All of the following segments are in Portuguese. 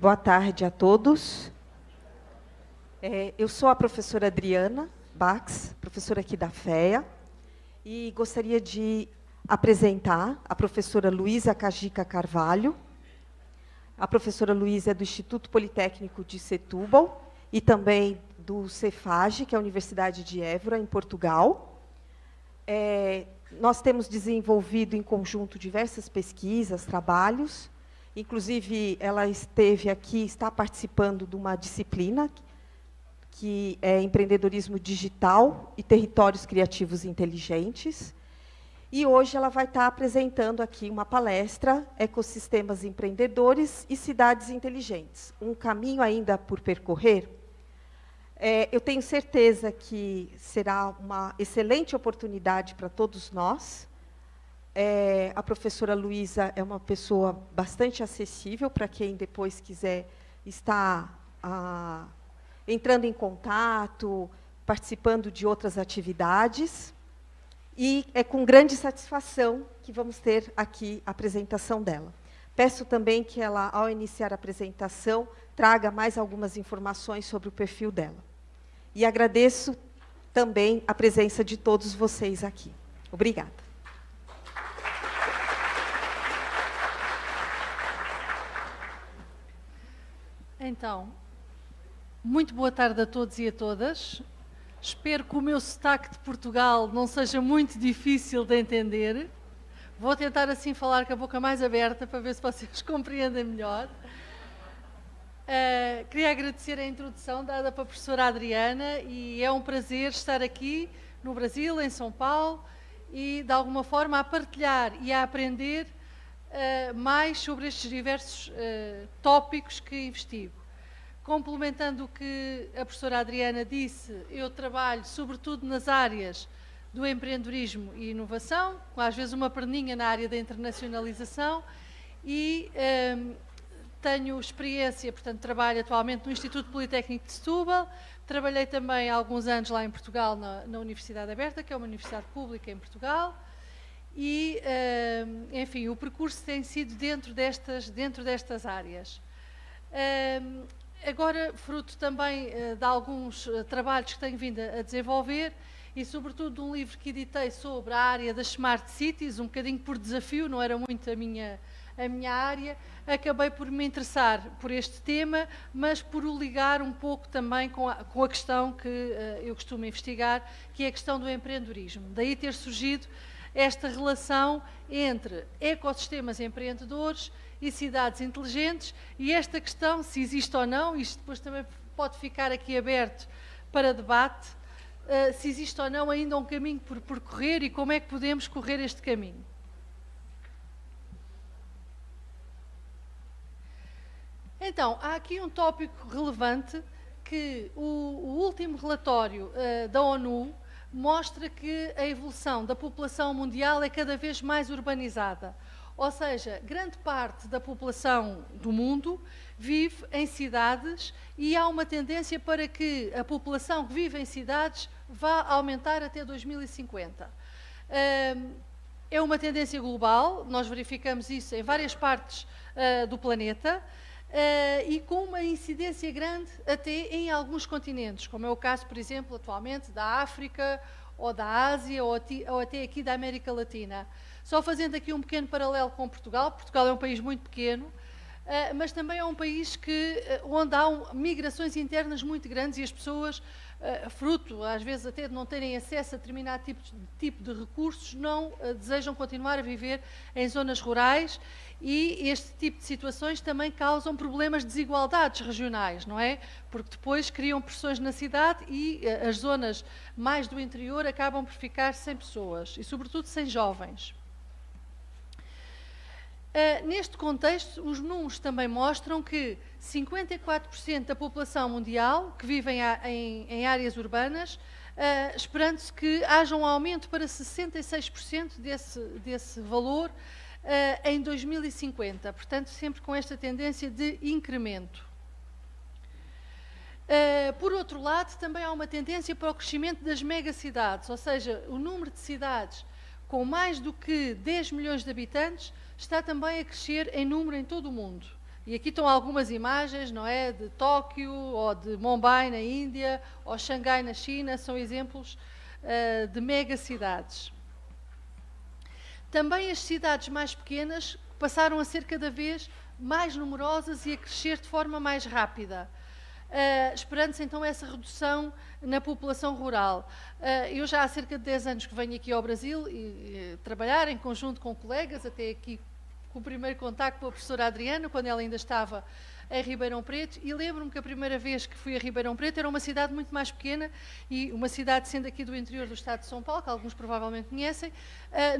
Boa tarde a todos. Eu sou a professora Adriana Bax, professora aqui da FEA, e gostaria de apresentar a professora Luísa Cajica Carvalho. A professora Luísa é do Instituto Politécnico de Setúbal e também do Cefage, que é a Universidade de Évora, em Portugal. Nós temos desenvolvido em conjunto diversas pesquisas, trabalhos. Inclusive, ela esteve aqui, está participando de uma disciplina que é Empreendedorismo Digital e Territórios Criativos Inteligentes. E hoje ela vai estar apresentando aqui uma palestra, Ecossistemas Empreendedores e Cidades Inteligentes. Um caminho ainda por percorrer. Eu tenho certeza que será uma excelente oportunidade para todos nós. A professora Luísa é uma pessoa bastante acessível para quem depois quiser estar entrando em contato, participando de outras atividades. E é com grande satisfação que vamos ter aqui a apresentação dela. Peço também que ela, ao iniciar a apresentação, traga mais algumas informações sobre o perfil dela. E agradeço também a presença de todos vocês aqui. Obrigada. Então, muito boa tarde a todos e a todas. Espero que o meu sotaque de Portugal não seja muito difícil de entender. Vou tentar assim falar com a boca mais aberta para ver se vocês compreendem melhor. Queria agradecer a introdução dada para a professora Adriana e é um prazer estar aqui no Brasil, em São Paulo, e de alguma forma a partilhar e a aprender mais sobre estes diversos tópicos que investigo. Complementando o que a professora Adriana disse, eu trabalho sobretudo nas áreas do empreendedorismo e inovação, com às vezes uma perninha na área da internacionalização e tenho experiência, portanto trabalho atualmente no Instituto Politécnico de Setúbal, trabalhei também há alguns anos lá em Portugal na Universidade Aberta, que é uma universidade pública em Portugal, e, enfim, o percurso tem sido dentro destas áreas. Agora, fruto também de alguns trabalhos que tenho vindo a desenvolver e, sobretudo, de um livro que editei sobre a área das Smart Cities, um bocadinho por desafio, não era muito a minha área, acabei por me interessar por este tema, mas por o ligar um pouco também com a questão que eu costumo investigar, que é a questão do empreendedorismo. Daí ter surgido esta relação entre ecossistemas empreendedores e cidades inteligentes, e esta questão, se existe ou não, isto depois também pode ficar aqui aberto para debate, se existe ou não ainda um caminho por percorrer e como é que podemos correr este caminho. Então, há aqui um tópico relevante que o último relatório da ONU mostra que a evolução da população mundial é cada vez mais urbanizada. Ou seja, grande parte da população do mundo vive em cidades e há uma tendência para que a população que vive em cidades vá aumentar até 2050. É uma tendência global, nós verificamos isso em várias partes do planeta e com uma incidência grande até em alguns continentes, como é o caso, por exemplo, atualmente da África ou da Ásia ou até aqui da América Latina. Só fazendo aqui um pequeno paralelo com Portugal. Portugal é um país muito pequeno, mas também é um país onde há migrações internas muito grandes e as pessoas, fruto, às vezes até de não terem acesso a determinado tipo de recursos, não desejam continuar a viver em zonas rurais e este tipo de situações também causam problemas de desigualdades regionais, não é? Porque depois criam pressões na cidade e as zonas mais do interior acabam por ficar sem pessoas e, sobretudo, sem jovens. Neste contexto, os números também mostram que 54% da população mundial que vive em áreas urbanas, esperando-se que haja um aumento para 66% desse valor em 2050. Portanto, sempre com esta tendência de incremento. Por outro lado, também há uma tendência para o crescimento das megacidades, ou seja, o número de cidades com mais do que 10 milhões de habitantes está também a crescer em número em todo o mundo. E aqui estão algumas imagens, não é? De Tóquio, ou de Mumbai, na Índia, ou Xangai, na China, são exemplos de megacidades. Também as cidades mais pequenas passaram a ser cada vez mais numerosas e a crescer de forma mais rápida, esperando-se então essa redução na população rural. Eu já há cerca de 10 anos que venho aqui ao Brasil e trabalhar em conjunto com colegas, até aqui com o primeiro contacto com a professora Adriana, quando ela ainda estava em Ribeirão Preto, e lembro-me que a primeira vez que fui a Ribeirão Preto era uma cidade muito mais pequena, e uma cidade sendo aqui do interior do estado de São Paulo, que alguns provavelmente conhecem,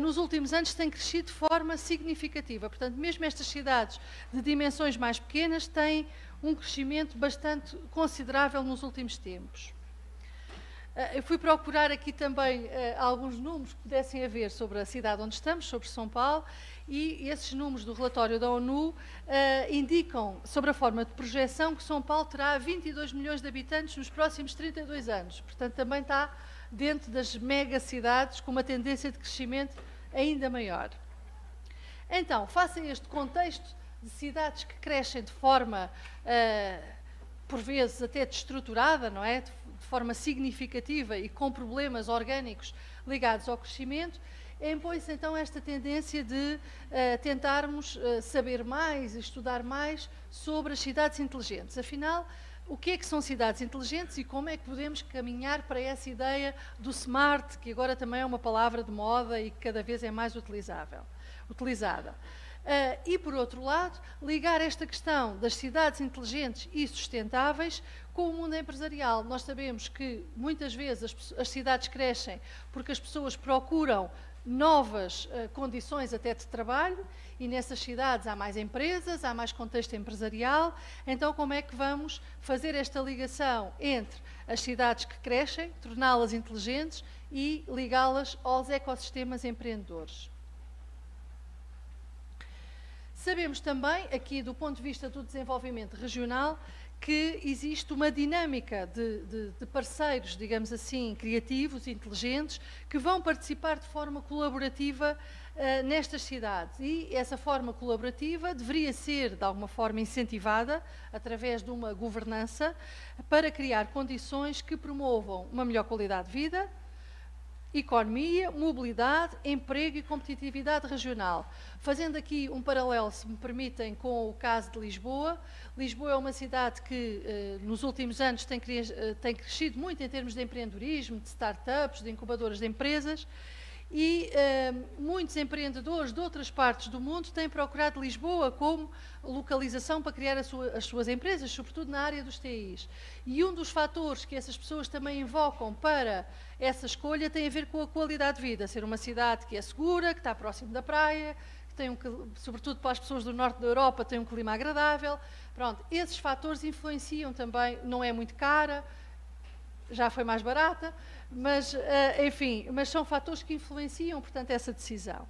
nos últimos anos tem crescido de forma significativa. Portanto, mesmo estas cidades de dimensões mais pequenas têm um crescimento bastante considerável nos últimos tempos. Eu fui procurar aqui também alguns números que pudessem haver sobre a cidade onde estamos, sobre São Paulo, e esses números do relatório da ONU indicam, sobre a forma de projeção, que São Paulo terá 22 milhões de habitantes nos próximos 32 anos. Portanto, também está dentro das megacidades com uma tendência de crescimento ainda maior. Então, face a este contexto de cidades que crescem de forma, por vezes, até destruturada, não é? De forma significativa e com problemas orgânicos ligados ao crescimento, impõe-se então esta tendência de tentarmos saber mais, estudar mais sobre as cidades inteligentes. Afinal, o que é que são cidades inteligentes e como é que podemos caminhar para essa ideia do smart, que agora também é uma palavra de moda e que cada vez é mais utilizada. E, por outro lado, ligar esta questão das cidades inteligentes e sustentáveis com o mundo empresarial. Nós sabemos que, muitas vezes, as cidades crescem porque as pessoas procuram novas condições até de trabalho, e nessas cidades há mais empresas, há mais contexto empresarial. Então, como é que vamos fazer esta ligação entre as cidades que crescem, torná-las inteligentes e ligá-las aos ecossistemas empreendedores? Sabemos também, aqui do ponto de vista do desenvolvimento regional, que existe uma dinâmica de parceiros, digamos assim, criativos, inteligentes, que vão participar de forma colaborativa nestas cidades. E essa forma colaborativa deveria ser, de alguma forma, incentivada através de uma governança para criar condições que promovam uma melhor qualidade de vida, economia, mobilidade, emprego e competitividade regional. Fazendo aqui um paralelo, se me permitem, com o caso de Lisboa. Lisboa é uma cidade que nos últimos anos tem crescido muito em termos de empreendedorismo, de startups, de incubadoras de empresas, e muitos empreendedores de outras partes do mundo têm procurado Lisboa como localização para criar as suas empresas, sobretudo na área dos TIs. E um dos fatores que essas pessoas também invocam para essa escolha tem a ver com a qualidade de vida, ser uma cidade que é segura, que está próximo da praia, que tem sobretudo para as pessoas do norte da Europa, tem um clima agradável. Pronto, esses fatores influenciam também, não é muito cara, já foi mais barata, mas, enfim, mas são fatores que influenciam, portanto, essa decisão.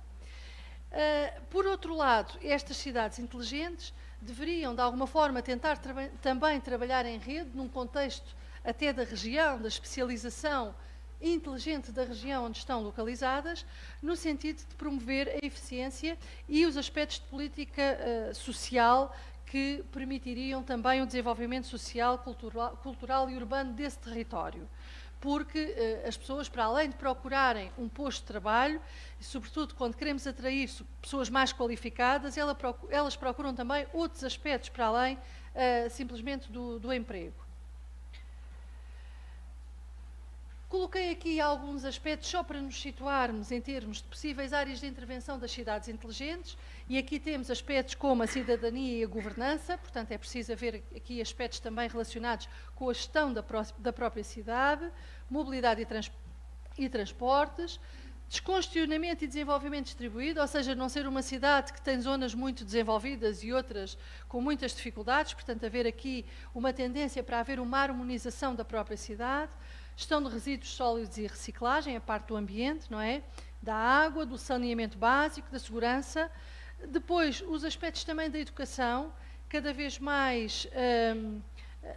Por outro lado, estas cidades inteligentes deveriam, de alguma forma, tentar também trabalhar em rede, num contexto até da região, da especialização inteligente da região onde estão localizadas, no sentido de promover a eficiência e os aspectos de política social que permitiriam também o desenvolvimento social, cultural e urbano desse território. Porque as pessoas, para além de procurarem um posto de trabalho, e sobretudo quando queremos atrair pessoas mais qualificadas, elas procuram também outros aspectos para além simplesmente do emprego. Coloquei aqui alguns aspectos só para nos situarmos em termos de possíveis áreas de intervenção das cidades inteligentes, e aqui temos aspectos como a cidadania e a governança, portanto é preciso haver aqui aspectos também relacionados com a gestão da própria cidade, mobilidade e transportes, descongestionamento e desenvolvimento distribuído, ou seja, não ser uma cidade que tem zonas muito desenvolvidas e outras com muitas dificuldades, portanto haver aqui uma tendência para haver uma harmonização da própria cidade, gestão de resíduos sólidos e reciclagem, a parte do ambiente, não é? Da água, do saneamento básico, da segurança. Depois, os aspectos também da educação, cada vez mais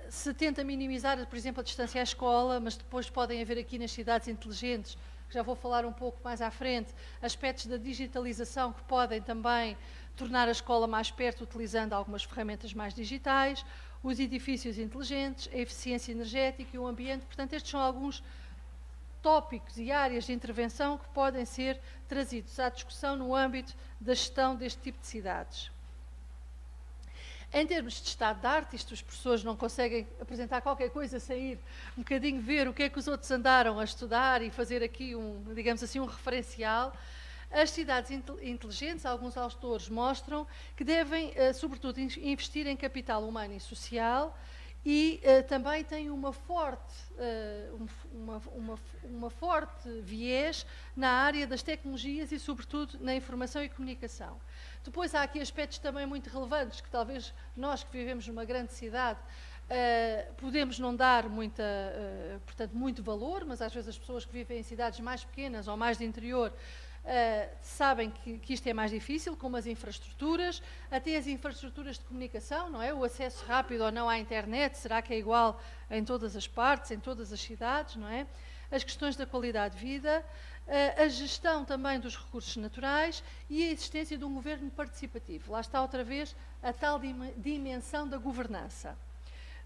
se tenta minimizar, por exemplo, a distância à escola, mas depois podem haver aqui nas cidades inteligentes que já vou falar um pouco mais à frente, aspectos da digitalização que podem também tornar a escola mais perto, utilizando algumas ferramentas mais digitais, os edifícios inteligentes, a eficiência energética e o ambiente. Portanto, estes são alguns tópicos e áreas de intervenção que podem ser trazidos à discussão no âmbito da gestão deste tipo de cidades. Em termos de estado de arte, isto os professores não conseguem apresentar qualquer coisa sem ir um bocadinho ver o que é que os outros andaram a estudar e fazer aqui digamos assim, um referencial. As cidades inteligentes, alguns autores mostram que devem, sobretudo, investir em capital humano e social e também têm uma forte viés na área das tecnologias e, sobretudo, na informação e comunicação. Depois há aqui aspectos também muito relevantes que talvez nós que vivemos numa grande cidade podemos não dar portanto, muito valor, mas às vezes as pessoas que vivem em cidades mais pequenas ou mais de interior sabem que isto é mais difícil, como as infraestruturas, até as infraestruturas de comunicação, não é? O acesso rápido ou não à internet, será que é igual em todas as partes, em todas as cidades, não é? As questões da qualidade de vida, a gestão também dos recursos naturais e a existência de um governo participativo. Lá está outra vez a tal dimensão da governança.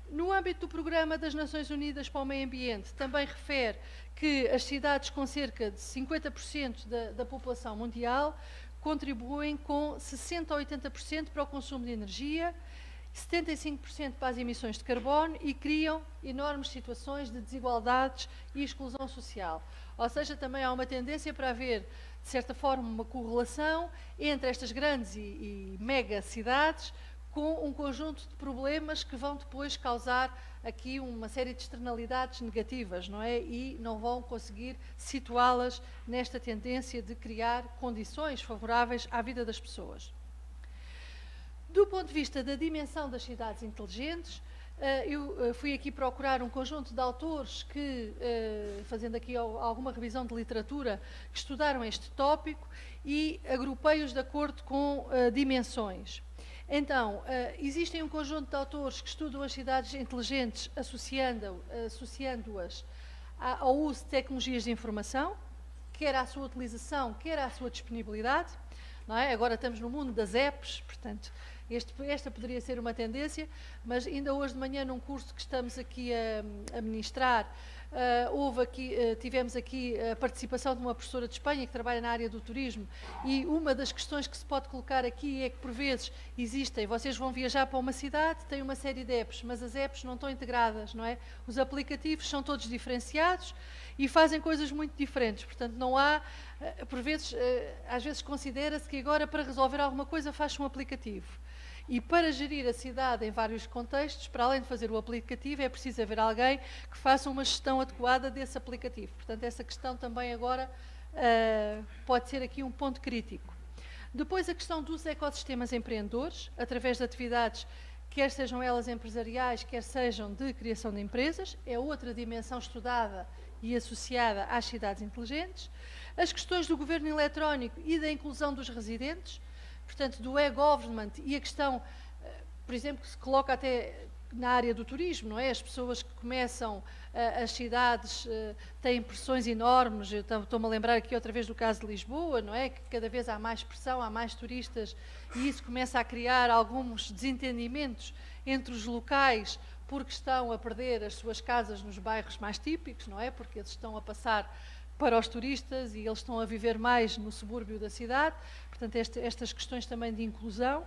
No âmbito do Programa das Nações Unidas para o Meio Ambiente, também refere que as cidades com cerca de 50% da população mundial contribuem com 60% a 80% para o consumo de energia, 75% para as emissões de carbono e criam enormes situações de desigualdades e exclusão social. Ou seja, também há uma tendência para haver, de certa forma, uma correlação entre estas grandes e mega cidades com um conjunto de problemas que vão depois causar aqui uma série de externalidades negativas, não é? E não vão conseguir situá-las nesta tendência de criar condições favoráveis à vida das pessoas. Do ponto de vista da dimensão das cidades inteligentes, eu fui aqui procurar um conjunto de autores que, fazendo aqui alguma revisão de literatura, que estudaram este tópico e agrupei-os de acordo com dimensões. Então, existem um conjunto de autores que estudam as cidades inteligentes associando-as ao uso de tecnologias de informação, quer à sua utilização, quer à sua disponibilidade. Não é? Agora estamos no mundo das apps, portanto, esta poderia ser uma tendência, mas ainda hoje de manhã, num curso que estamos aqui a ministrar, tivemos aqui a participação de uma professora de Espanha que trabalha na área do turismo e uma das questões que se pode colocar aqui é que por vezes vocês vão viajar para uma cidade, têm uma série de apps, mas as apps não estão integradas, não é? Os aplicativos são todos diferenciados e fazem coisas muito diferentes, portanto não há, por vezes, às vezes considera-se que agora para resolver alguma coisa faz-se um aplicativo. E para gerir a cidade em vários contextos, para além de fazer o aplicativo, é preciso haver alguém que faça uma gestão adequada desse aplicativo. Portanto, essa questão também agora pode ser aqui um ponto crítico. Depois, a questão dos ecossistemas empreendedores, através de atividades, quer sejam elas empresariais, quer sejam de criação de empresas, é outra dimensão estudada e associada às cidades inteligentes. As questões do governo eletrónico e da inclusão dos residentes, portanto, do e-government e a questão, por exemplo, que se coloca até na área do turismo, não é? As pessoas que começam, as cidades têm pressões enormes, eu estou-me a lembrar aqui outra vez do caso de Lisboa, não é? Que cada vez há mais pressão, há mais turistas e isso começa a criar alguns desentendimentos entre os locais porque estão a perder as suas casas nos bairros mais típicos, não é? Porque eles estão a passar para os turistas e eles estão a viver mais no subúrbio da cidade. Portanto, estas questões também de inclusão.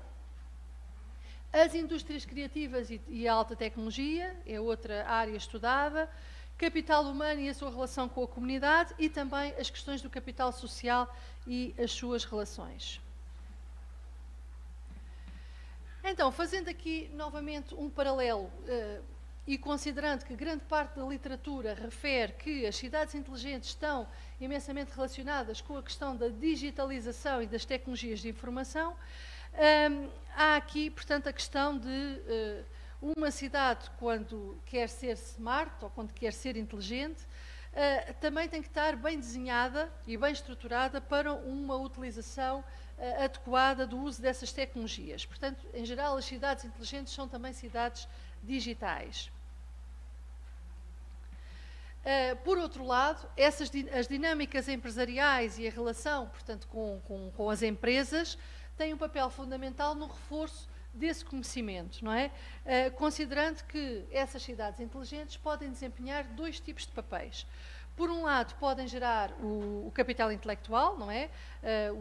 As indústrias criativas e a alta tecnologia é outra área estudada. Capital humano e a sua relação com a comunidade e também as questões do capital social e as suas relações. Então, fazendo aqui novamente um paralelo e considerando que grande parte da literatura refere que as cidades inteligentes estão imensamente relacionadas com a questão da digitalização e das tecnologias de informação, há aqui, portanto, a questão de uma cidade, quando quer ser smart ou quando quer ser inteligente, também tem que estar bem desenhada e bem estruturada para uma utilização adequada do uso dessas tecnologias. Portanto, em geral, as cidades inteligentes são também cidades digitais. Por outro lado, as dinâmicas empresariais e a relação, portanto, com as empresas, têm um papel fundamental no reforço desse conhecimento, não é? Considerando que essas cidades inteligentes podem desempenhar dois tipos de papéis. Por um lado, podem gerar o capital intelectual, não é?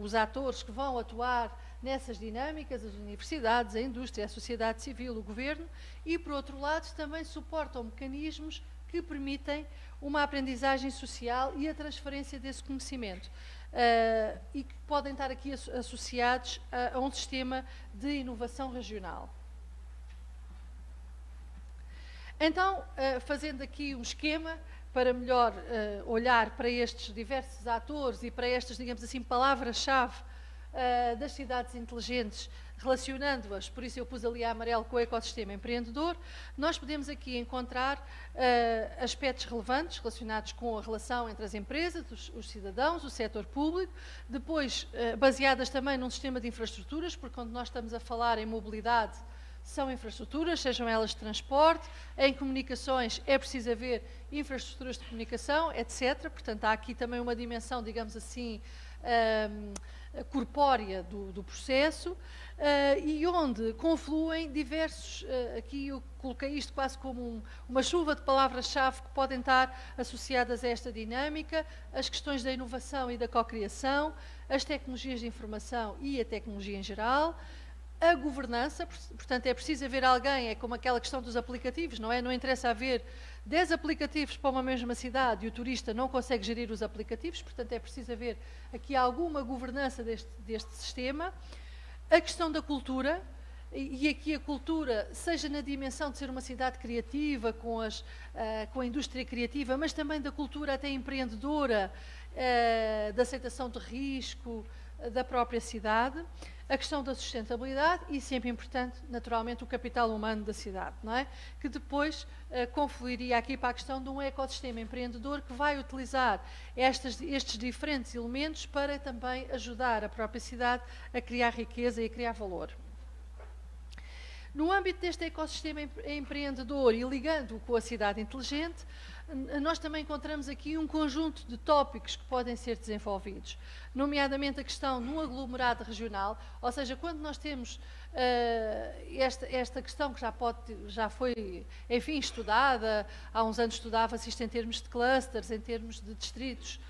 Os atores que vão atuar nessas dinâmicas, as universidades, a indústria, a sociedade civil, o governo, e, por outro lado, também suportam mecanismos que permitem uma aprendizagem social e a transferência desse conhecimento. E que podem estar aqui associados a um sistema de inovação regional. Então, fazendo aqui um esquema para melhor olhar para estes diversos atores e para estas, digamos assim, palavras-chave das cidades inteligentes, relacionando-as, por isso eu pus ali a amarelo com o ecossistema empreendedor, nós podemos aqui encontrar aspectos relevantes relacionados com a relação entre as empresas, os cidadãos, o setor público, depois baseadas também num sistema de infraestruturas, porque quando nós estamos a falar em mobilidade, são infraestruturas, sejam elas de transporte, em comunicações é preciso haver infraestruturas de comunicação, etc. Portanto, há aqui também uma dimensão, digamos assim, corpórea do processo, e onde confluem diversos, aqui eu coloquei isto quase como uma chuva de palavras-chave que podem estar associadas a esta dinâmica, as questões da inovação e da cocriação, as tecnologias de informação e a tecnologia em geral, a governança, portanto é preciso haver alguém, é como aquela questão dos aplicativos, não é? Não interessa haver 10 aplicativos para uma mesma cidade e o turista não consegue gerir os aplicativos, portanto é preciso haver aqui alguma governança deste sistema. A questão da cultura, e aqui a cultura, seja na dimensão de ser uma cidade criativa, com a indústria criativa, mas também da cultura até empreendedora, da aceitação de risco, da própria cidade, a questão da sustentabilidade e, sempre importante, naturalmente, o capital humano da cidade, não é? Que depois confluiria aqui para a questão de um ecossistema empreendedor que vai utilizar estes diferentes elementos para também ajudar a própria cidade a criar riqueza e a criar valor. No âmbito deste ecossistema empreendedor e ligando-o com a cidade inteligente, nós também encontramos aqui um conjunto de tópicos que podem ser desenvolvidos, nomeadamente a questão do aglomerado regional, ou seja, quando nós temos esta questão que já foi, enfim, estudada, há uns anos estudava-se isto em termos de clusters, em termos de distritos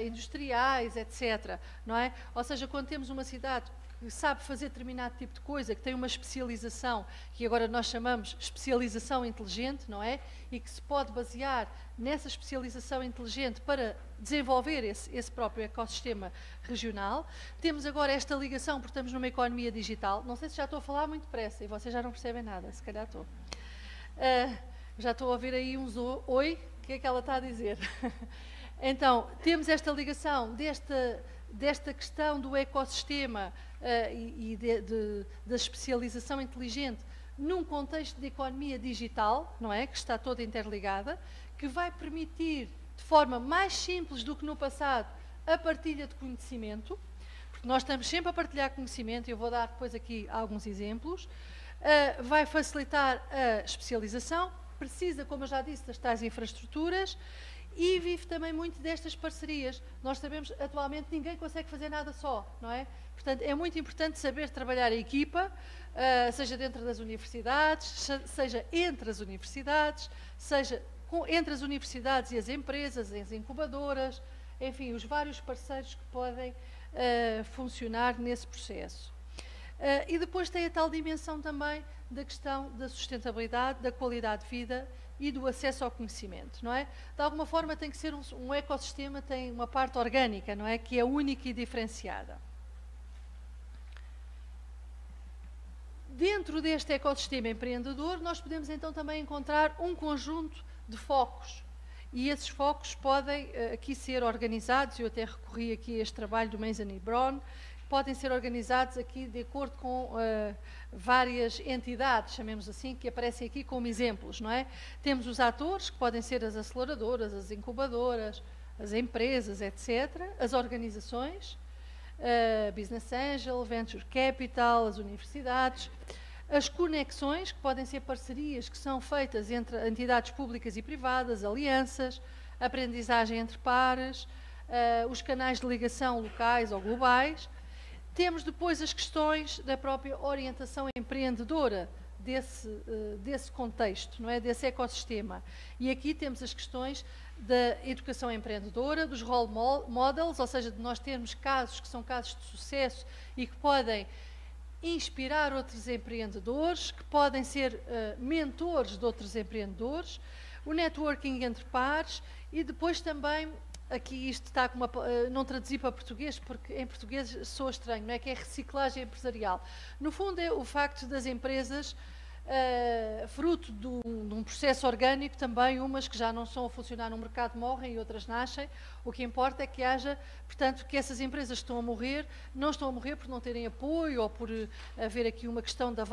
industriais, etc., não é? Ou seja, quando temos uma cidade que sabe fazer determinado tipo de coisa, que tem uma especialização, que agora nós chamamos especialização inteligente, não é? E que se pode basear nessa especialização inteligente para desenvolver esse próprio ecossistema regional. Temos agora esta ligação, porque estamos numa economia digital. Não sei se já estou a falar muito depressa e vocês já não percebem nada, se calhar estou. Já estou a ouvir aí uns oi, o que é que ela está a dizer? Então, temos esta ligação desta questão do ecossistema e da especialização inteligente num contexto de economia digital, não é? Que está toda interligada, que vai permitir, de forma mais simples do que no passado, a partilha de conhecimento, porque nós estamos sempre a partilhar conhecimento, e eu vou dar depois aqui alguns exemplos, vai facilitar a especialização, precisa, como eu já disse, das tais infraestruturas, e vive também muito destas parcerias. Nós sabemos, atualmente, ninguém consegue fazer nada só, não é? Portanto, é muito importante saber trabalhar a equipa, seja dentro das universidades, seja entre as universidades, seja entre as universidades e as empresas, as incubadoras, enfim, os vários parceiros que podem funcionar nesse processo. E depois tem a tal dimensão também da questão da sustentabilidade, da qualidade de vida e do acesso ao conhecimento, não é? De alguma forma tem que ser um ecossistema, tem uma parte orgânica, não é? Que é única e diferenciada. Dentro deste ecossistema empreendedor, nós podemos então também encontrar um conjunto de focos. E esses focos podem aqui ser organizados, eu até recorri aqui a este trabalho do Mason e Brown, podem ser organizados aqui de acordo com várias entidades, chamemos assim, que aparecem aqui como exemplos, não é? Temos os atores, que podem ser as aceleradoras, as incubadoras, as empresas, etc., as organizações, Business Angel, Venture Capital, as universidades, as conexões, que podem ser parcerias que são feitas entre entidades públicas e privadas, alianças, aprendizagem entre pares, os canais de ligação locais ou globais. Temos depois as questões da própria orientação empreendedora desse contexto, não é? Desse ecossistema. E aqui temos as questões da educação empreendedora, dos role models, ou seja, de nós termos casos que são casos de sucesso e que podem inspirar outros empreendedores, que podem ser mentores de outros empreendedores, o networking entre pares e depois também, aqui isto está com não traduzi para português, porque em português soa estranho, não é? Que é reciclagem empresarial. No fundo é o facto das empresas, fruto de um processo orgânico também, umas que já não estão a funcionar no mercado morrem e outras nascem. O que importa é que haja, portanto, que essas empresas que estão a morrer, não estão a morrer por não terem apoio ou por haver aqui uma questão do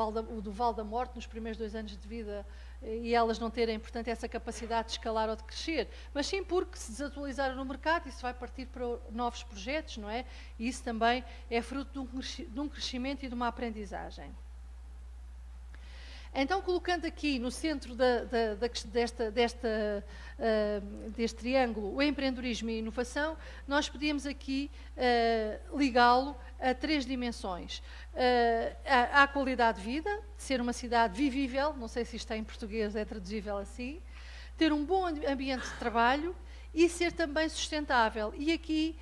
Vale da Morte nos primeiros 2 anos de vida e elas não terem, portanto, essa capacidade de escalar ou de crescer, mas sim porque se desatualizaram no mercado, isso vai partir para novos projetos, não é? E isso também é fruto de um crescimento e de uma aprendizagem. Então, colocando aqui no centro deste triângulo o empreendedorismo e a inovação, nós podíamos aqui ligá-lo a 3 dimensões. À qualidade de vida, ser uma cidade vivível, não sei se isto em português é traduzível assim, ter um bom ambiente de trabalho e ser também sustentável. E aqui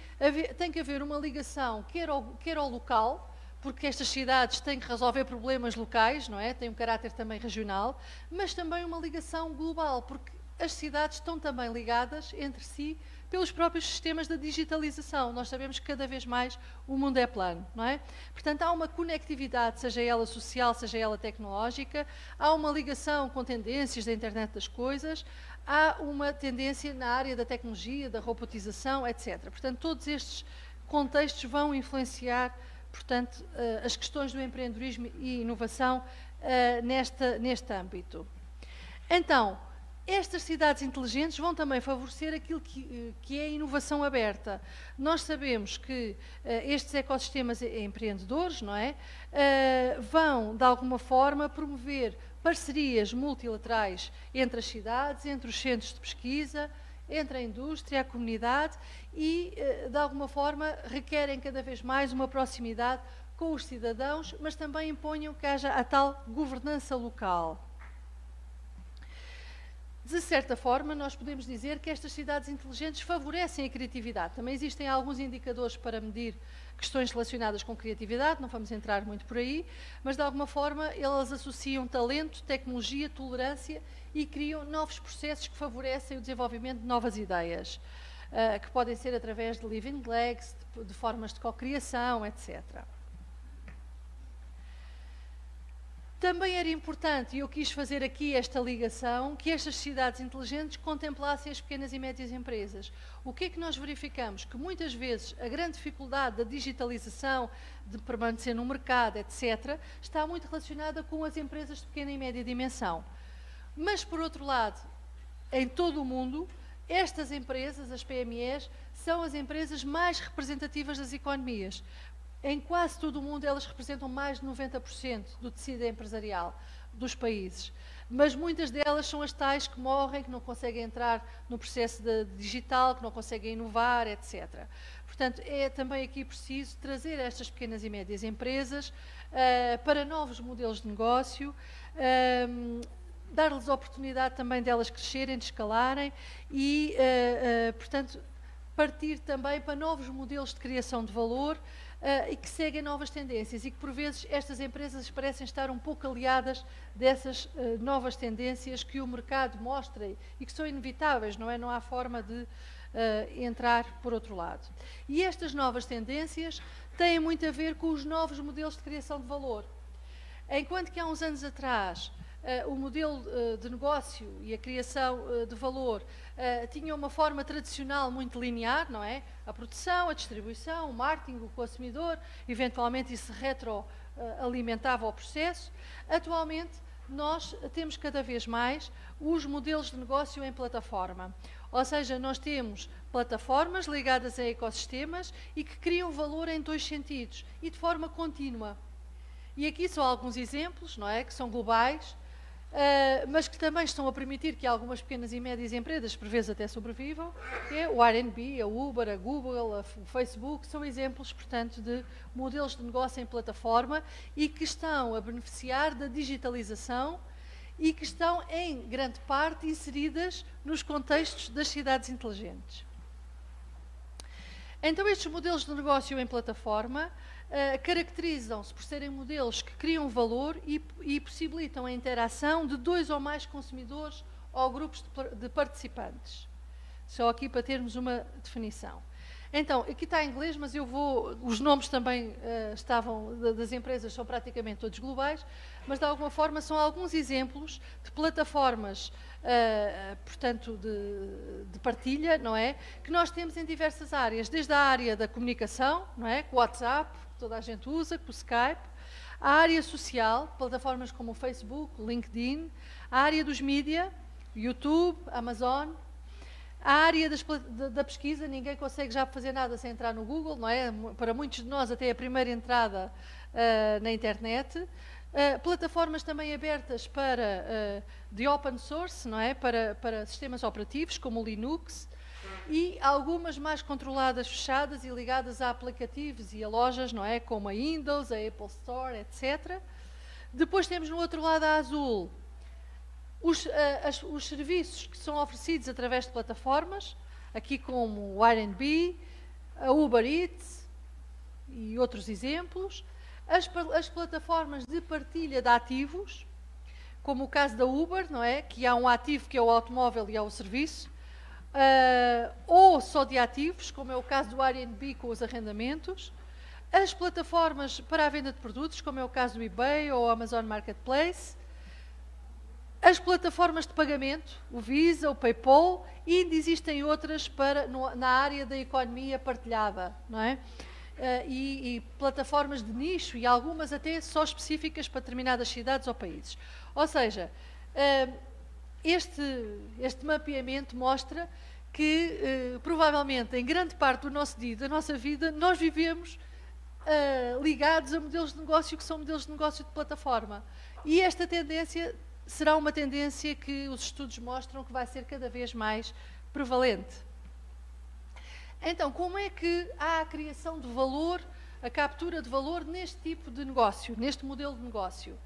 tem que haver uma ligação, quer ao local, porque estas cidades têm que resolver problemas locais, não é? Têm um caráter também regional, mas também uma ligação global, porque as cidades estão também ligadas entre si pelos próprios sistemas da digitalização. Nós sabemos que cada vez mais o mundo é plano, não é? Portanto, há uma conectividade, seja ela social, seja ela tecnológica, há uma ligação com tendências da internet das coisas, há uma tendência na área da tecnologia, da robotização, etc. Portanto, todos estes contextos vão influenciar, portanto, as questões do empreendedorismo e inovação neste âmbito. Então, estas cidades inteligentes vão também favorecer aquilo que é a inovação aberta. Nós sabemos que estes ecossistemas empreendedores, não é, vão, de alguma forma, promover parcerias multilaterais entre as cidades, entre os centros de pesquisa, entre a indústria, a comunidade e, de alguma forma, requerem cada vez mais uma proximidade com os cidadãos, mas também imponham que haja a tal governança local. De certa forma, nós podemos dizer que estas cidades inteligentes favorecem a criatividade. Também existem alguns indicadores para medir questões relacionadas com criatividade, não vamos entrar muito por aí, mas de alguma forma elas associam talento, tecnologia, tolerância e criam novos processos que favorecem o desenvolvimento de novas ideias, que podem ser através de living legs, de formas de cocriação, etc. Também era importante, e eu quis fazer aqui esta ligação, que estas cidades inteligentes contemplassem as pequenas e médias empresas. O que é que nós verificamos? Que muitas vezes a grande dificuldade da digitalização, de permanecer no mercado, etc., está muito relacionada com as empresas de pequena e média dimensão. Mas, por outro lado, em todo o mundo, estas empresas, as PMEs, são as empresas mais representativas das economias. Em quase todo o mundo, elas representam mais de 90% do tecido empresarial dos países. Mas muitas delas são as tais que morrem, que não conseguem entrar no processo digital, que não conseguem inovar, etc. Portanto, é também aqui preciso trazer estas pequenas e médias empresas para novos modelos de negócio, dar-lhes a oportunidade também delas crescerem, de escalarem e, portanto, partir também para novos modelos de criação de valor e que seguem novas tendências e que, por vezes, estas empresas parecem estar um pouco aliadas dessas novas tendências que o mercado mostra e que são inevitáveis, não é? Não há forma de entrar por outro lado. E estas novas tendências têm muito a ver com os novos modelos de criação de valor. Enquanto que há uns anos atrás o modelo de negócio e a criação de valor tinha uma forma tradicional muito linear, não é? A produção, a distribuição, o marketing, o consumidor, eventualmente isso retroalimentava o processo. Atualmente, nós temos cada vez mais os modelos de negócio em plataforma. Ou seja, nós temos plataformas ligadas a ecossistemas e que criam valor em 2 sentidos e de forma contínua. E aqui são alguns exemplos, não é? Que são globais. mas que também estão a permitir que algumas pequenas e médias empresas, por vezes até sobrevivam, é o Airbnb, a Uber, a Google, o Facebook, são exemplos, portanto, de modelos de negócio em plataforma e que estão a beneficiar da digitalização e que estão, em grande parte, inseridas nos contextos das cidades inteligentes. Então, estes modelos de negócio em plataforma caracterizam-se por serem modelos que criam valor e possibilitam a interação de 2 ou mais consumidores ou grupos de participantes. Só aqui para termos uma definição. Então, aqui está em inglês, mas os nomes também das empresas são praticamente todos globais, mas de alguma forma são alguns exemplos de plataformas, portanto, de partilha, não é? Que nós temos em diversas áreas, desde a área da comunicação, não é? Com o WhatsApp, que toda a gente usa, com o Skype, a área social, plataformas como o Facebook, o LinkedIn, a área dos mídia, YouTube, Amazon. A área da pesquisa, ninguém consegue já fazer nada sem entrar no Google, não é? Para muitos de nós, até a primeira entrada na internet. Plataformas também abertas de open source, não é? Para sistemas operativos, como o Linux, e algumas mais controladas, fechadas e ligadas a aplicativos e a lojas, não é? Como a Windows, a Apple Store, etc. Depois temos no outro lado a azul os serviços que são oferecidos através de plataformas, aqui como o Airbnb, a Uber Eats e outros exemplos, as plataformas de partilha de ativos, como o caso da Uber, não é? Que há um ativo que é o automóvel e há o serviço, ou só de ativos, como é o caso do Airbnb com os arrendamentos, as plataformas para a venda de produtos, como é o caso do eBay ou Amazon Marketplace, as plataformas de pagamento, o Visa, o PayPal, e ainda existem outras na área da economia partilhada, não é? E plataformas de nicho e algumas até só específicas para determinadas cidades ou países. Ou seja, este mapeamento mostra que provavelmente em grande parte do nosso dia, da nossa vida, nós vivemos ligados a modelos de negócio que são modelos de negócio de plataforma. E esta tendência será uma tendência que os estudos mostram que vai ser cada vez mais prevalente. Então, como é que há a criação de valor, a captura de valor neste tipo de negócio, neste modelo de negócio?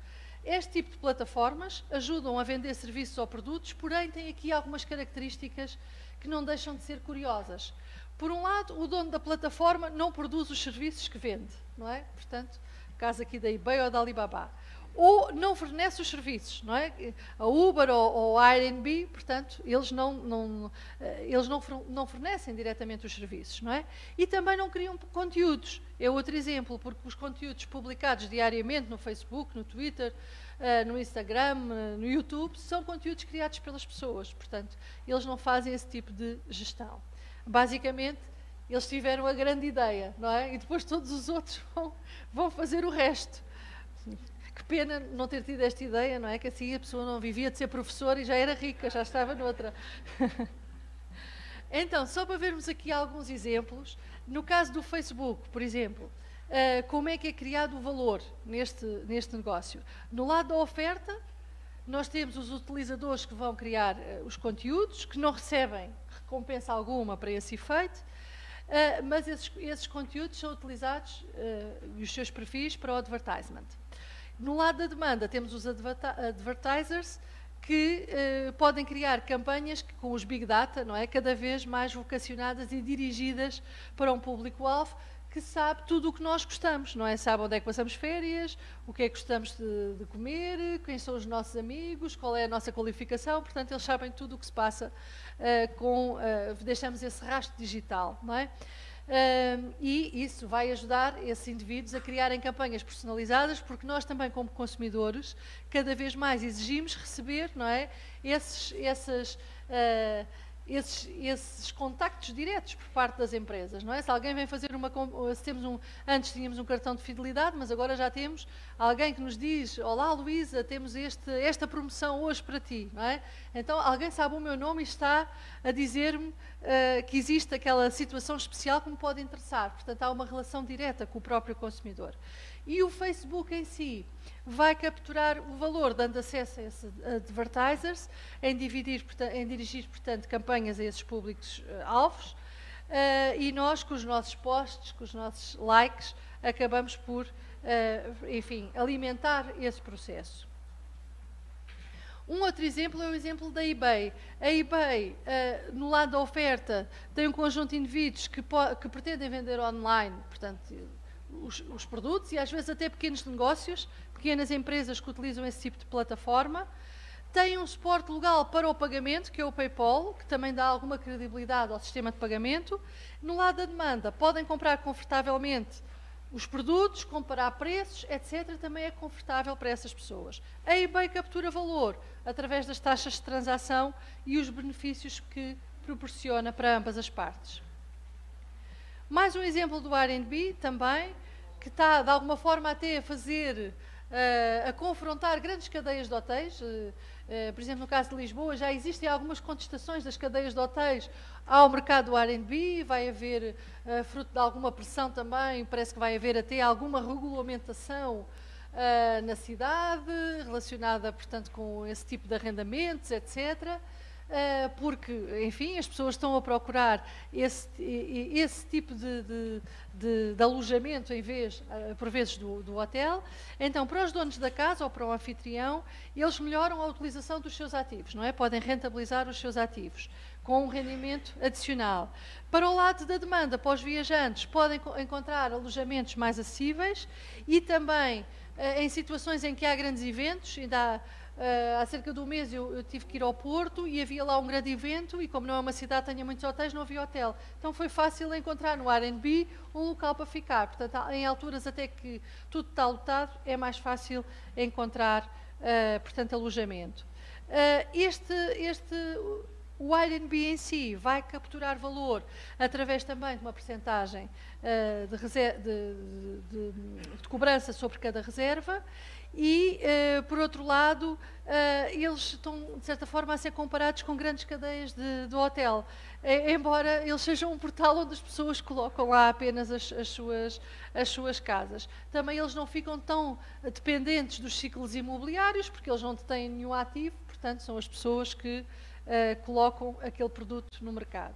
Este tipo de plataformas ajudam a vender serviços ou produtos, porém têm aqui algumas características que não deixam de ser curiosas. Por um lado, o dono da plataforma não produz os serviços que vende, não é? Portanto, caso aqui da eBay ou da Alibaba. Ou não fornece os serviços, não é? A Uber ou a Airbnb, portanto, eles não fornecem diretamente os serviços, não é? E também não criam conteúdos. É outro exemplo, porque os conteúdos publicados diariamente no Facebook, no Twitter, no Instagram, no YouTube, são conteúdos criados pelas pessoas, portanto, eles não fazem esse tipo de gestão. Basicamente, eles tiveram a grande ideia, não é? E depois todos os outros vão fazer o resto. Que pena não ter tido esta ideia, não é? Que assim a pessoa não vivia de ser professora e já era rica, já estava noutra. Então, só para vermos aqui alguns exemplos, no caso do Facebook, por exemplo, como é que é criado o valor neste negócio? No lado da oferta, nós temos os utilizadores que vão criar os conteúdos, que não recebem recompensa alguma para esse efeito, mas esses conteúdos são utilizados, e os seus perfis, para o advertisement. No lado da demanda, temos os advertisers que podem criar campanhas com os Big Data, não é? Cada vez mais vocacionadas e dirigidas para um público-alvo que sabe tudo o que nós gostamos, não é? Sabe onde é que passamos férias, o que é que gostamos de comer, quem são os nossos amigos, qual é a nossa qualificação, portanto, eles sabem tudo o que se passa deixamos esse rastro digital, não é? E isso vai ajudar esses indivíduos a criarem campanhas personalizadas, porque nós também, como consumidores, cada vez mais exigimos receber, não é, esses contactos diretos por parte das empresas, não é? Se alguém vem fazer antes tínhamos um cartão de fidelidade, mas agora já temos alguém que nos diz: olá Luísa, temos esta promoção hoje para ti, não é? Então alguém sabe o meu nome e está a dizer-me que existe aquela situação especial que me pode interessar. Portanto, há uma relação direta com o próprio consumidor. E o Facebook em si vai capturar o valor, dando acesso a esses advertisers, em dirigir, portanto, campanhas a esses públicos-alvos, e nós, com os nossos posts, com os nossos likes, acabamos por, enfim, alimentar esse processo. Um outro exemplo é o exemplo da eBay. A eBay, no lado da oferta, tem um conjunto de indivíduos que pretendem vender online, portanto, os produtos, e às vezes até pequenos negócios, pequenas empresas que utilizam esse tipo de plataforma. Tem um suporte legal para o pagamento, que é o PayPal, que também dá alguma credibilidade ao sistema de pagamento. No lado da demanda, podem comprar confortavelmente os produtos, comparar preços, etc. Também é confortável para essas pessoas. A eBay captura valor através das taxas de transação e os benefícios que proporciona para ambas as partes. Mais um exemplo do R&B também, que está de alguma forma até a fazer, a confrontar grandes cadeias de hotéis. Por exemplo, no caso de Lisboa, já existem algumas contestações das cadeias de hotéis ao mercado do R&B, vai haver, fruto de alguma pressão também, parece que vai haver até alguma regulamentação na cidade, relacionada, portanto, com esse tipo de arrendamentos, etc., porque, enfim, as pessoas estão a procurar esse tipo de alojamento em vez, por vezes, do hotel. Então, para os donos da casa ou para o anfitrião, eles melhoram a utilização dos seus ativos, não é? Podem rentabilizar os seus ativos com um rendimento adicional. Para o lado da demanda, para os viajantes, podem encontrar alojamentos mais acessíveis e também em situações em que há grandes eventos. Ainda há cerca de um mês eu tive que ir ao Porto e havia lá um grande evento, e como não é uma cidade que tenha muitos hotéis, não havia hotel. Então foi fácil encontrar no R&B um local para ficar. Portanto, em alturas até que tudo está lotado, é mais fácil encontrar, portanto, alojamento. O R&B em si vai capturar valor através também de uma percentagem de cobrança sobre cada reserva e, por outro lado, eles estão, de certa forma, a ser comparados com grandes cadeias de hotel, embora eles sejam um portal onde as pessoas colocam lá apenas as suas casas. Também eles não ficam tão dependentes dos ciclos imobiliários, porque eles não têm nenhum ativo, portanto, são as pessoas que colocam aquele produto no mercado.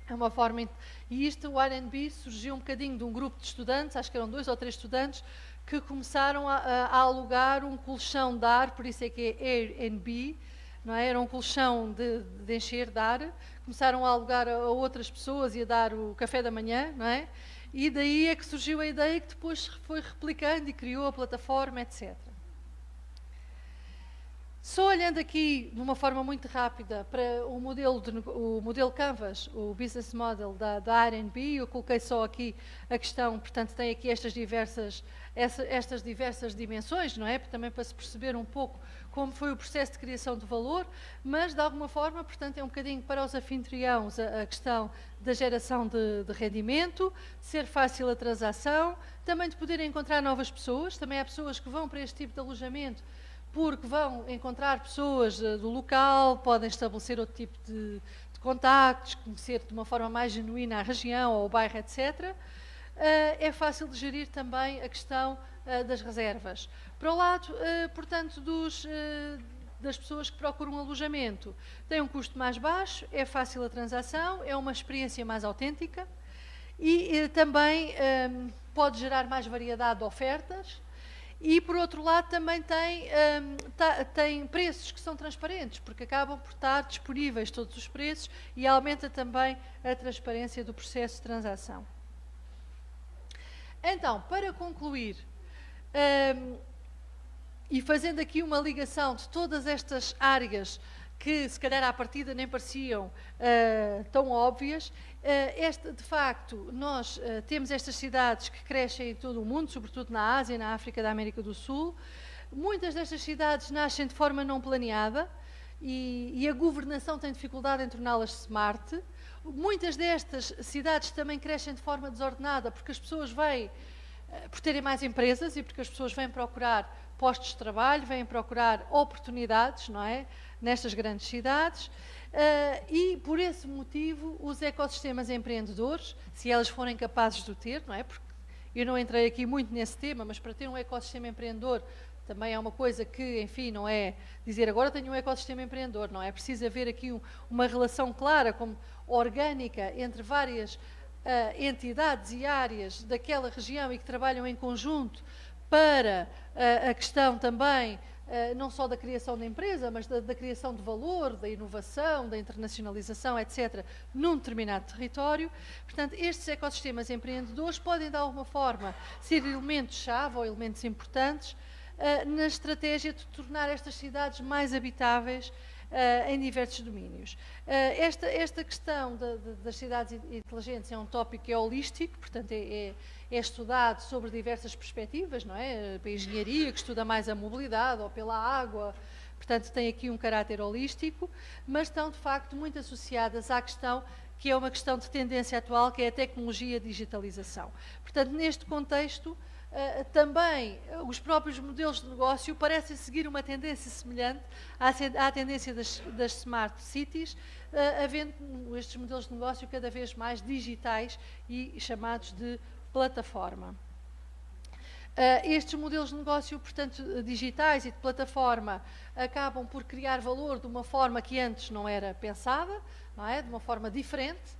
É uma forma... E isto, o R&B, surgiu um bocadinho de um grupo de estudantes, acho que eram 2 ou 3 estudantes, que começaram a alugar um colchão de ar, por isso é que é Airbnb, não é? Era um colchão de encher de ar, começaram a alugar a outras pessoas e a dar o café da manhã, não é? E daí é que surgiu a ideia que depois foi replicando e criou a plataforma, etc. Só olhando aqui de uma forma muito rápida para o modelo Canvas, o business model da R&B, eu coloquei só aqui a questão, portanto tem aqui estas diversas dimensões, não é? Também para se perceber um pouco como foi o processo de criação de valor, mas de alguma forma, portanto, é um bocadinho para os anfitriões a questão da geração de rendimento, de ser fácil a transação, também de poder encontrar novas pessoas, também há pessoas que vão para este tipo de alojamento porque vão encontrar pessoas do local, podem estabelecer outro tipo de contactos, conhecer de uma forma mais genuína a região ou o bairro, etc. É fácil de gerir também a questão das reservas. Para o lado, portanto, das pessoas que procuram um alojamento, tem um custo mais baixo, é fácil a transação, é uma experiência mais autêntica e também pode gerar mais variedade de ofertas. E, por outro lado, também tem preços que são transparentes, porque acabam por estar disponíveis todos os preços e aumenta também a transparência do processo de transação. Então, para concluir, e fazendo aqui uma ligação de todas estas áreas que, se calhar, à partida nem pareciam tão óbvias, de facto, nós temos estas cidades que crescem em todo o mundo, sobretudo na Ásia, na África, da América do Sul. Muitas destas cidades nascem de forma não planeada e a governação tem dificuldade em torná-las smart. Muitas destas cidades também crescem de forma desordenada porque as pessoas vêm, por terem mais empresas e porque as pessoas vêm procurar postos de trabalho, vêm procurar oportunidades, não é? Nestas grandes cidades. E, por esse motivo, os ecossistemas empreendedores, se elas forem capazes de o ter, não é? Porque Eu não entrei aqui muito nesse tema, mas para ter um ecossistema empreendedor também é uma coisa que, enfim, não é dizer agora tenho um ecossistema empreendedor, não é preciso haver aqui uma relação clara, como orgânica, entre várias entidades e áreas daquela região e que trabalham em conjunto para a questão também não só da criação da empresa, mas da criação de valor, da inovação, da internacionalização, etc., num determinado território. Portanto, estes ecossistemas empreendedores podem, de alguma forma, ser elementos-chave ou elementos importantes na estratégia de tornar estas cidades mais habitáveis em diversos domínios. Esta questão das cidades inteligentes é um tópico que é holístico, portanto é estudado sobre diversas perspectivas, não é? Para a engenharia, que estuda mais a mobilidade, ou pela água, portanto tem aqui um caráter holístico, mas estão de facto muito associadas à questão que é uma questão de tendência atual, que é a tecnologia e a digitalização. Portanto, neste contexto, também os próprios modelos de negócio parecem seguir uma tendência semelhante à tendência das smart cities, havendo estes modelos de negócio cada vez mais digitais e chamados de plataforma. Estes modelos de negócio, portanto, digitais e de plataforma, acabam por criar valor de uma forma que antes não era pensada, não é? De uma forma diferente.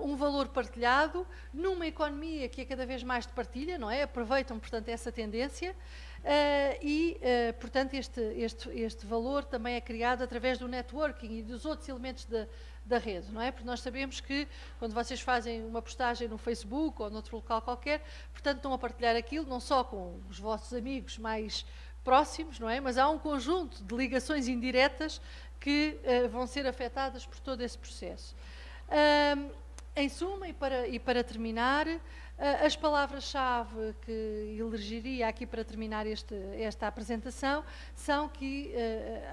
Um valor partilhado, numa economia que é cada vez mais de partilha, não é? Aproveitam, portanto, essa tendência portanto, este valor também é criado através do networking e dos outros elementos da rede, não é? Porque nós sabemos que quando vocês fazem uma postagem no Facebook ou noutro local qualquer, portanto, estão a partilhar aquilo não só com os vossos amigos mais próximos, não é? Mas há um conjunto de ligações indiretas que vão ser afetadas por todo esse processo. Em suma, e para terminar, as palavras-chave que elegeria aqui para terminar esta apresentação são que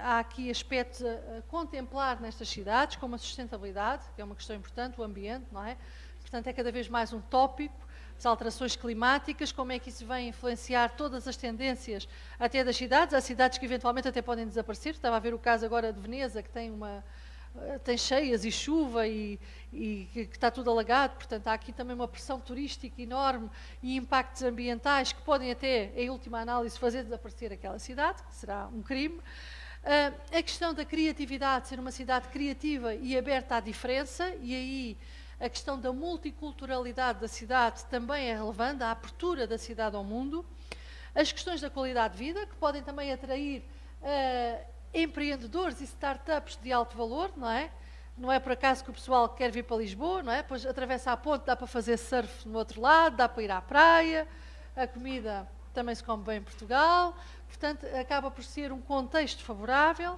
há aqui aspectos a contemplar nestas cidades, como a sustentabilidade, que é uma questão importante, o ambiente, não é? Portanto, é cada vez mais um tópico, as alterações climáticas, como é que isso vai influenciar todas as tendências até das cidades. Há cidades que eventualmente até podem desaparecer. Estava a ver o caso agora de Veneza, que tem cheias e chuva e que está tudo alagado, portanto há aqui também uma pressão turística enorme e impactos ambientais que podem até, em última análise, fazer desaparecer aquela cidade, que será um crime. A questão da criatividade, ser uma cidade criativa e aberta à diferença, e aí a questão da multiculturalidade da cidade também é relevante, a abertura da cidade ao mundo. As questões da qualidade de vida, que podem também atrair empreendedores e startups de alto valor, não é? Não é por acaso que o pessoal quer vir para Lisboa, não é? Pois atravessa a ponte, dá para fazer surf no outro lado, dá para ir à praia, a comida também se come bem em Portugal, portanto, acaba por ser um contexto favorável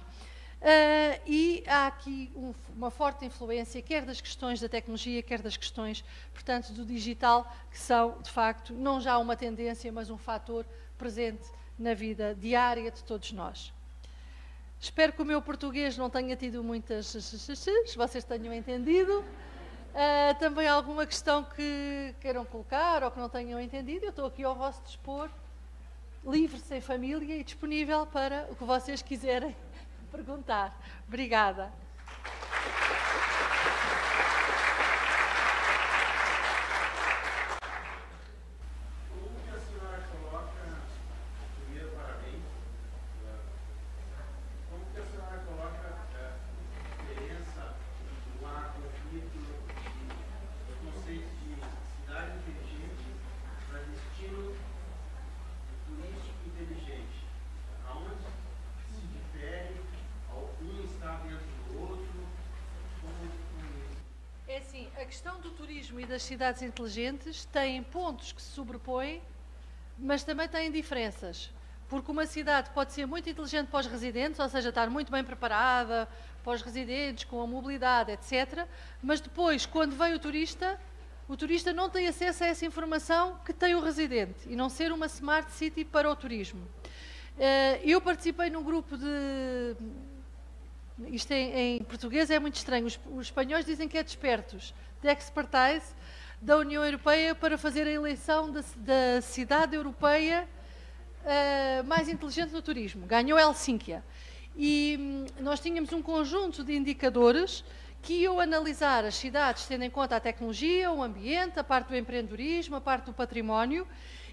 e há aqui uma forte influência, quer das questões da tecnologia, quer das questões, portanto, do digital, que são, de facto, não já uma tendência, mas um fator presente na vida diária de todos nós. Espero que o meu português não tenha tido muitas vocês tenham entendido. Também alguma questão que queiram colocar ou que não tenham entendido, eu estou aqui ao vosso dispor, livre, sem família e disponível para o que vocês quiserem perguntar. Obrigada. A questão do turismo e das cidades inteligentes tem pontos que se sobrepõem, mas também têm diferenças. Porque uma cidade pode ser muito inteligente para os residentes, ou seja, estar muito bem preparada para os residentes, com a mobilidade, etc. Mas depois, quando vem o turista não tem acesso a essa informação que tem o residente, e não ser uma smart city para o turismo. Eu participei num grupo de... Isto em português é muito estranho. Os espanhóis dizem que é despertos, de expertise da União Europeia para fazer a eleição da cidade europeia mais inteligente no turismo. Ganhou Helsínquia. E nós tínhamos um conjunto de indicadores que eu analisar as cidades tendo em conta a tecnologia, o ambiente, a parte do empreendedorismo, a parte do património,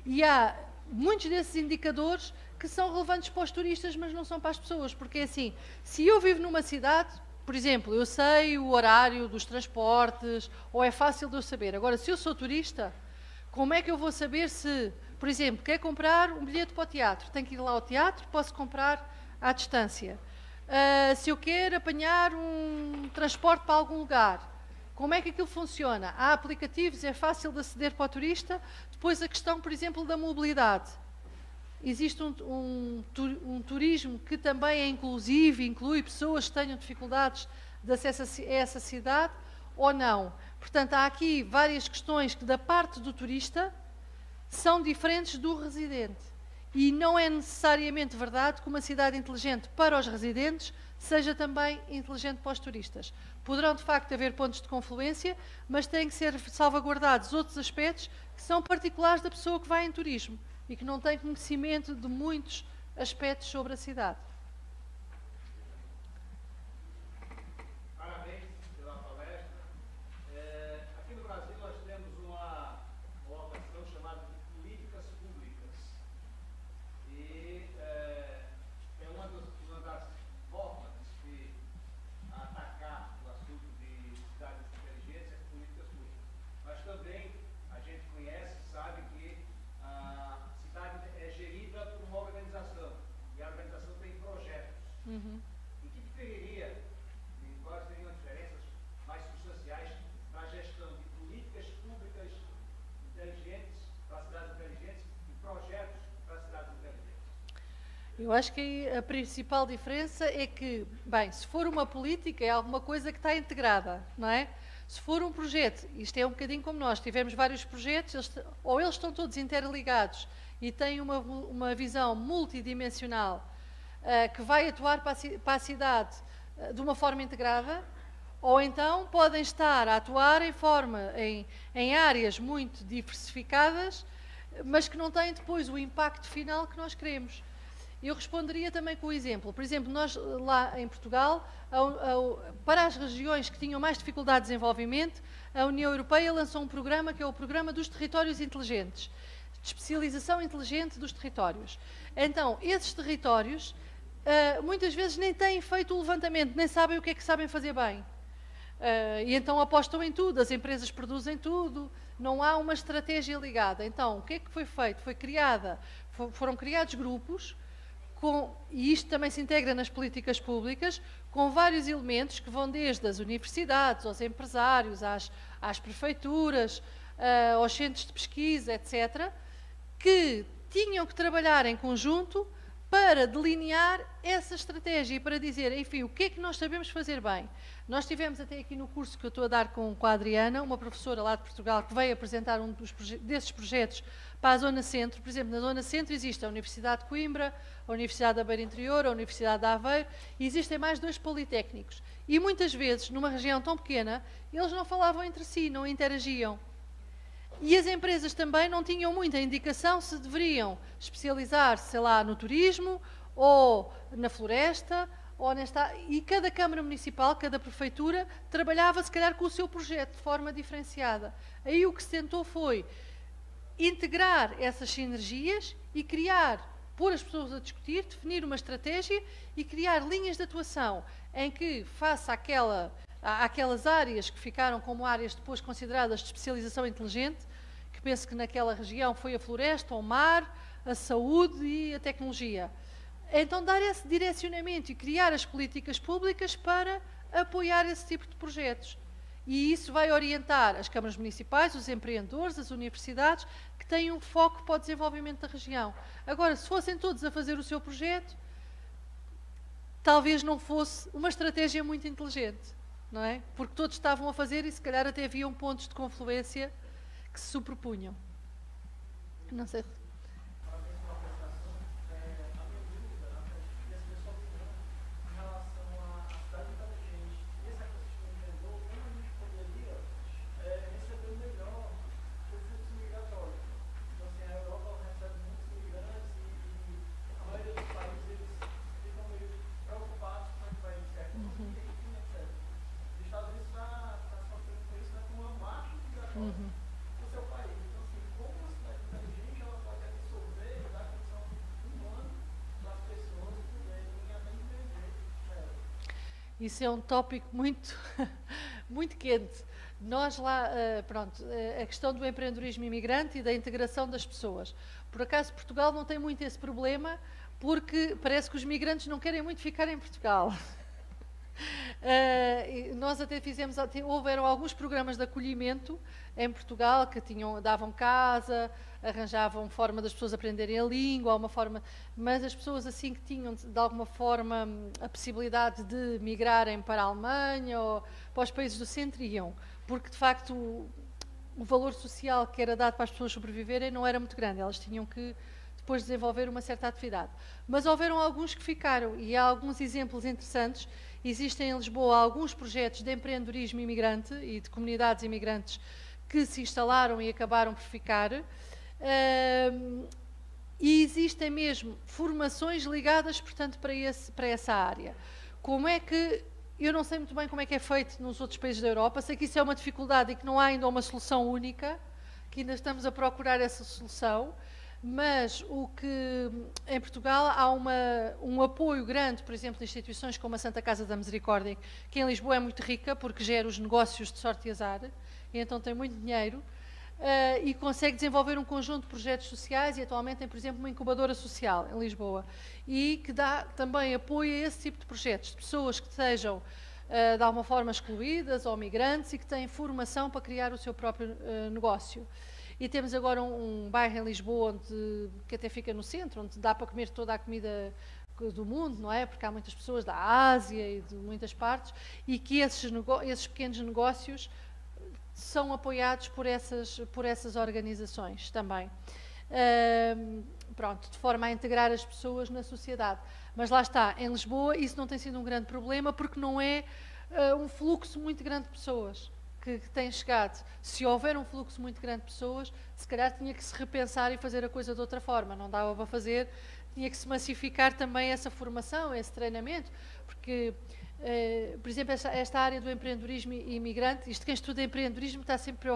e há muitos desses indicadores que são relevantes para os turistas, mas não são para as pessoas, porque assim, se eu vivo numa cidade, por exemplo, eu sei o horário dos transportes, ou é fácil de eu saber. Agora, se eu sou turista, como é que eu vou saber se, por exemplo, quer comprar um bilhete para o teatro? Tenho que ir lá ao teatro, posso comprar à distância. Se eu quero apanhar um transporte para algum lugar, como é que aquilo funciona? Há aplicativos, é fácil de aceder para o turista. Depois a questão, por exemplo, da mobilidade. Existe um turismo que também é inclusivo, inclui pessoas que tenham dificuldades de acesso a essa cidade ou não. Portanto, há aqui várias questões que da parte do turista são diferentes do residente. E não é necessariamente verdade que uma cidade inteligente para os residentes seja também inteligente para os turistas. Poderão, de facto, haver pontos de confluência, mas têm que ser salvaguardados outros aspectos que são particulares da pessoa que vai em turismo e que não tem conhecimento de muitos aspectos sobre a cidade. Parabéns pela palestra. Aqui no Brasil nós temos uma vocação chamada de políticas públicas. E é uma das formas de atacar o assunto de cidades inteligentes, as políticas públicas. Mas também a gente conhece, sabe que a cidade é gerida por uma organização, e a organização tem projetos. O que diferiria, e quais seriam as diferenças mais substanciais na gestão de políticas públicas inteligentes para cidades inteligentes e projetos para cidades inteligentes? Eu acho que a principal diferença é que, bem, se for uma política é alguma coisa que está integrada, não é? Se for um projeto, isto é um bocadinho como nós, tivemos vários projetos, ou eles estão todos interligados e têm uma visão multidimensional que vai atuar para a cidade de uma forma integrada, ou então podem estar a atuar em áreas muito diversificadas, mas que não têm depois o impacto final que nós queremos. Eu responderia também com o exemplo. Por exemplo, nós lá em Portugal, para as regiões que tinham mais dificuldade de desenvolvimento, a União Europeia lançou um programa que é o Programa dos Territórios Inteligentes, de especialização inteligente dos territórios. Então, esses territórios, muitas vezes nem têm feito o levantamento, nem sabem o que é que sabem fazer bem. E então apostam em tudo, as empresas produzem tudo, não há uma estratégia ligada. Então, o que é que foi feito? Foram criados grupos, e isto também se integra nas políticas públicas, com vários elementos que vão desde as universidades, aos empresários, às prefeituras, aos centros de pesquisa, etc., que tinham que trabalhar em conjunto para delinear essa estratégia e para dizer, enfim, o que é que nós sabemos fazer bem. Nós tivemos até aqui no curso que eu estou a dar com a Adriana, uma professora lá de Portugal, que veio apresentar desses projetos para a Zona Centro. Por exemplo, na Zona Centro existe a Universidade de Coimbra, a Universidade da Beira Interior, a Universidade de Aveiro, e existem mais 2 politécnicos. E muitas vezes, numa região tão pequena, eles não falavam entre si, não interagiam. E as empresas também não tinham muita indicação se deveriam especializar-se, sei lá, no turismo, ou na floresta, e cada Câmara Municipal, cada Prefeitura, trabalhava se calhar com o seu projeto de forma diferenciada. Aí o que se tentou foi integrar essas sinergias e pôr as pessoas a discutir, definir uma estratégia e criar linhas de atuação em que, face àquelas áreas que ficaram como áreas depois consideradas de especialização inteligente, que penso que naquela região foi a floresta, o mar, a saúde e a tecnologia. Então, dar esse direcionamento e criar as políticas públicas para apoiar esse tipo de projetos. E isso vai orientar as câmaras municipais, os empreendedores, as universidades, que têm um foco para o desenvolvimento da região. Agora, se fossem todos a fazer o seu projeto, talvez não fosse uma estratégia muito inteligente, não é? Porque todos estavam a fazer e se calhar até haviam pontos de confluência que se sobrepunham. Não sei. Estados Unidos no seu país. Então, assim, como uma cidade inteligente, ela pode absorver e dar condição humana para as pessoas poderem até empreender nela. Isso é um tópico muito, muito quente. Nós lá, pronto, a questão do empreendedorismo imigrante e da integração das pessoas. Por acaso, Portugal não tem muito esse problema, porque parece que os migrantes não querem muito ficar em Portugal. Nós até fizemos, houveram alguns programas de acolhimento em Portugal que davam casa, arranjavam forma das pessoas aprenderem a língua, uma forma, mas as pessoas assim que tinham de alguma forma a possibilidade de migrarem para a Alemanha ou para os países do centro iam, porque de facto o valor social que era dado para as pessoas sobreviverem não era muito grande, elas tinham que depois desenvolver uma certa atividade. Mas houveram alguns que ficaram e há alguns exemplos interessantes. Existem em Lisboa alguns projetos de empreendedorismo imigrante e de comunidades imigrantes que se instalaram e acabaram por ficar. E existem mesmo formações ligadas, portanto, para essa área. Como é que... Eu não sei muito bem como é que é feito nos outros países da Europa, sei que isso é uma dificuldade e que não há ainda uma solução única, que ainda estamos a procurar essa solução, mas o que em Portugal há um apoio grande, por exemplo, de instituições como a Santa Casa da Misericórdia, que em Lisboa é muito rica porque gera os negócios de sorte e azar, e então tem muito dinheiro, e consegue desenvolver um conjunto de projetos sociais e atualmente tem, por exemplo, uma incubadora social em Lisboa e que dá também apoio a esse tipo de projetos, de pessoas que sejam de alguma forma excluídas ou migrantes e que têm formação para criar o seu próprio negócio. E temos agora um bairro em Lisboa que até fica no centro, onde dá para comer toda a comida do mundo, não é? Porque há muitas pessoas da Ásia e de muitas partes e que esses pequenos negócios são apoiados por essas organizações também. Pronto, de forma a integrar as pessoas na sociedade. Mas lá está, em Lisboa isso não tem sido um grande problema porque não é um fluxo muito grande de pessoas que têm chegado. Se houver um fluxo muito grande de pessoas, se calhar tinha que se repensar e fazer a coisa de outra forma. Não dava para fazer, tinha que se massificar também essa formação, esse treinamento, porque... por exemplo, esta área do empreendedorismo imigrante, quem estuda empreendedorismo está sempre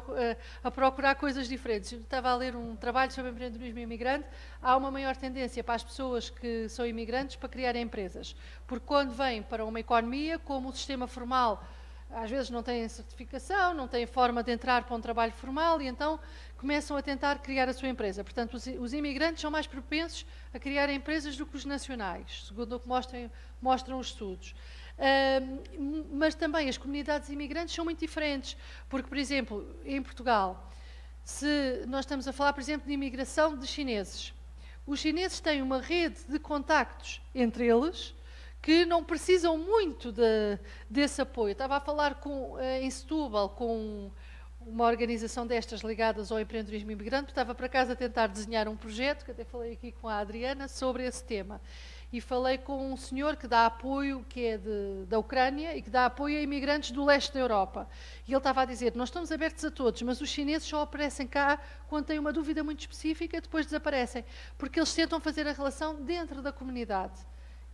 a procurar coisas diferentes. Eu estava a ler um trabalho sobre empreendedorismo imigrante, há uma maior tendência para as pessoas que são imigrantes para criarem empresas, porque quando vêm para uma economia, como o sistema formal às vezes não têm certificação, não têm forma de entrar para um trabalho formal e então começam a tentar criar a sua empresa. Portanto, os imigrantes são mais propensos a criar empresas do que os nacionais, segundo o que mostram os estudos. Mas também as comunidades imigrantes são muito diferentes, porque, por exemplo, em Portugal, se nós estamos a falar, por exemplo, de imigração de chineses, os chineses têm uma rede de contactos entre eles que não precisam muito desse apoio. Estava a falar em Setúbal com uma organização destas ligadas ao empreendedorismo imigrante, estava para casa a tentar desenhar um projeto, que até falei aqui com a Adriana, sobre esse tema. E falei com um senhor que dá apoio, que é da Ucrânia, e que dá apoio a imigrantes do leste da Europa. E ele estava a dizer, nós estamos abertos a todos, mas os chineses só aparecem cá quando têm uma dúvida muito específica, depois desaparecem, porque eles tentam fazer a relação dentro da comunidade.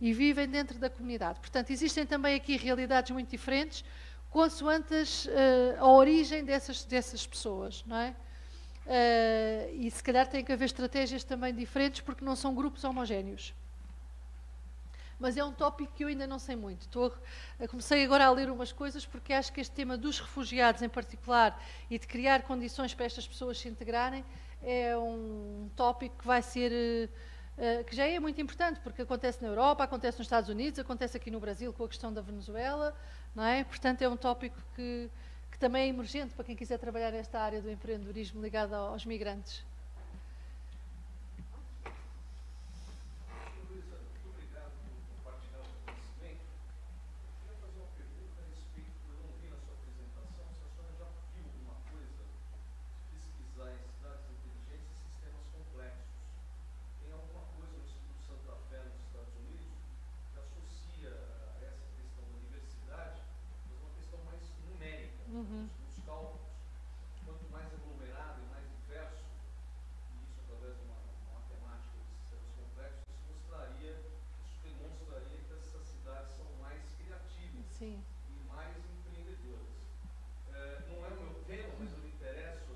E vivem dentro da comunidade. Portanto, existem também aqui realidades muito diferentes, consoante a origem dessas pessoas, não é? E se calhar tem que haver estratégias também diferentes, porque não são grupos homogéneos. Mas é um tópico que eu ainda não sei muito. Comecei agora a ler umas coisas, porque acho que este tema dos refugiados em particular e de criar condições para estas pessoas se integrarem é um tópico que vai ser... que já é muito importante, porque acontece na Europa, acontece nos Estados Unidos, acontece aqui no Brasil com a questão da Venezuela, não é? Portanto, é um tópico que também é emergente para quem quiser trabalhar nesta área do empreendedorismo ligado aos migrantes. Os cálculos, quanto mais aglomerado e mais diverso, e isso através de uma matemática de sistemas complexos, isso demonstraria que essas cidades são mais criativas. Sim. E mais empreendedoras. Não é o meu tema, mas eu me interesso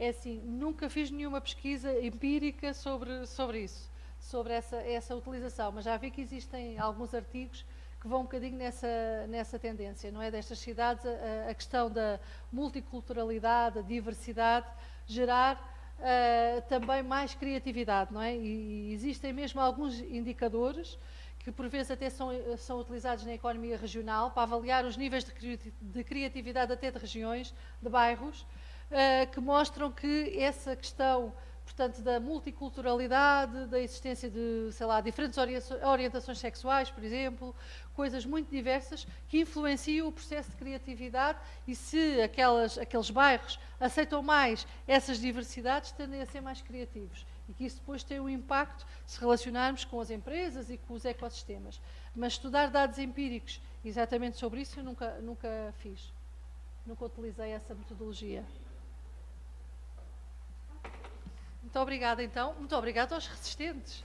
É assim, nunca fiz nenhuma pesquisa empírica sobre isso, sobre essa utilização, mas já vi que existem alguns artigos que vão um bocadinho nessa tendência, não é? Destas cidades, a questão da multiculturalidade, a diversidade, gerar também mais criatividade, não é? E existem mesmo alguns indicadores que por vezes até são utilizados na economia regional para avaliar os níveis de criatividade até de regiões, de bairros, que mostram que essa questão, portanto, da multiculturalidade, da existência de, sei lá, diferentes orientações sexuais, por exemplo, coisas muito diversas que influenciam o processo de criatividade, e se aqueles bairros aceitam mais essas diversidades, tendem a ser mais criativos. E que isso depois tem um impacto se relacionarmos com as empresas e com os ecossistemas. Mas estudar dados empíricos exatamente sobre isso eu nunca fiz. Nunca utilizei essa metodologia. Muito obrigada, então. Muito obrigada aos resistentes.